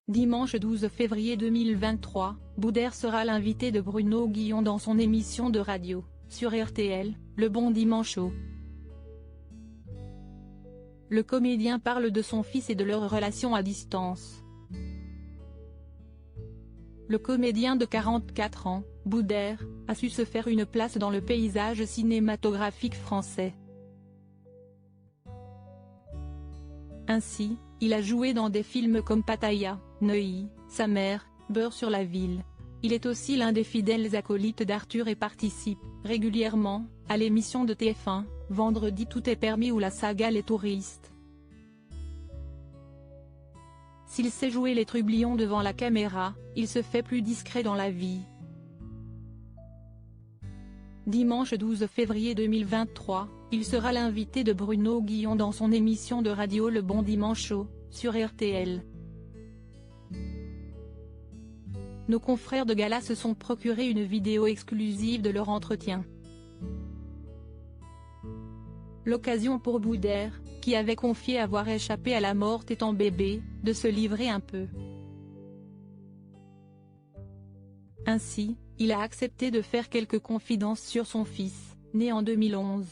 Dimanche 12 février 2023, Boudère sera l'invité de Bruno Guillon dans son émission de radio, sur RTL, Le Bon Dimanche Show. Le comédien parle de son fils et de leur relation à distance. Le comédien de 44 ans, Boudère, a su se faire une place dans le paysage cinématographique français. Ainsi, il a joué dans des films comme Pattaya, Neuilly, Sa mère, Beurre sur la ville. Il est aussi l'un des fidèles acolytes d'Arthur et participe, régulièrement, à l'émission de TF1, Vendredi tout est permis ou la saga Les touristes. S'il sait jouer les trublions devant la caméra, il se fait plus discret dans la vie. Dimanche 12 février 2023, il sera l'invité de Bruno Guillon dans son émission de radio Le Bon Dimanche Show, sur RTL. Nos confrères de Gala se sont procuré une vidéo exclusive de leur entretien. L'occasion pour Boudère, qui avait confié avoir échappé à la mort étant bébé, de se livrer un peu. Ainsi, il a accepté de faire quelques confidences sur son fils, né en 2011.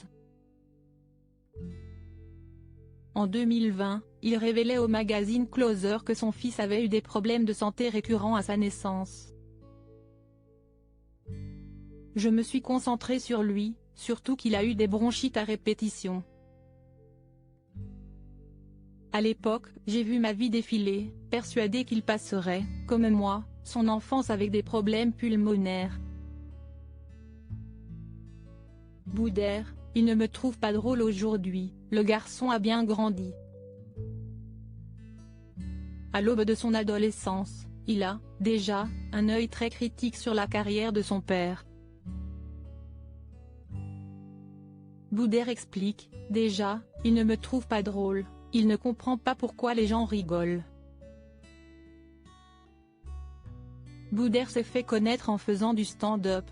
En 2020, il révélait au magazine Closer que son fils avait eu des problèmes de santé récurrents à sa naissance. Je me suis concentré sur lui, surtout qu'il a eu des bronchites à répétition. À l'époque, j'ai vu ma vie défiler, persuadé qu'il passerait, comme moi, son enfance avec des problèmes pulmonaires. Boudère, il ne me trouve pas drôle aujourd'hui, le garçon a bien grandi. À l'aube de son adolescence, il a, déjà, un œil très critique sur la carrière de son père. Boudère explique, déjà, il ne me trouve pas drôle, il ne comprend pas pourquoi les gens rigolent. Boudère s'est fait connaître en faisant du stand-up.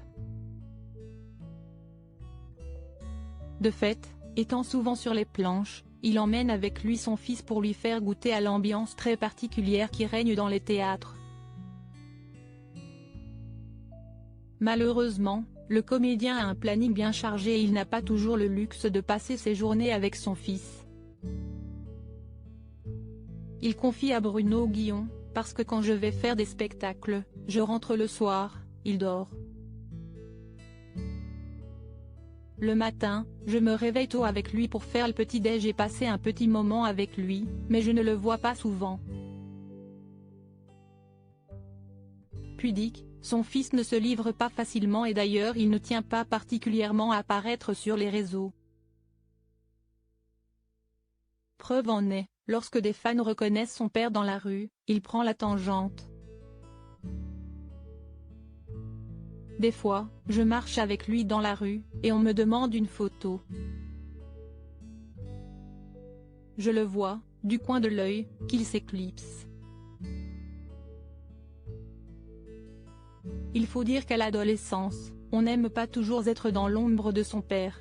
De fait, étant souvent sur les planches, il emmène avec lui son fils pour lui faire goûter à l'ambiance très particulière qui règne dans les théâtres. Malheureusement, le comédien a un planning bien chargé et il n'a pas toujours le luxe de passer ses journées avec son fils. Il confie à Bruno Guillon, parce que quand je vais faire des spectacles, je rentre le soir, il dort. Le matin, je me réveille tôt avec lui pour faire le petit-déj et passer un petit moment avec lui, mais je ne le vois pas souvent. Pudique, son fils ne se livre pas facilement et d'ailleurs il ne tient pas particulièrement à apparaître sur les réseaux. Preuve en est, lorsque des fans reconnaissent son père dans la rue, il prend la tangente. Des fois, je marche avec lui dans la rue, et on me demande une photo. Je le vois, du coin de l'œil, qu'il s'éclipse. Il faut dire qu'à l'adolescence, on n'aime pas toujours être dans l'ombre de son père.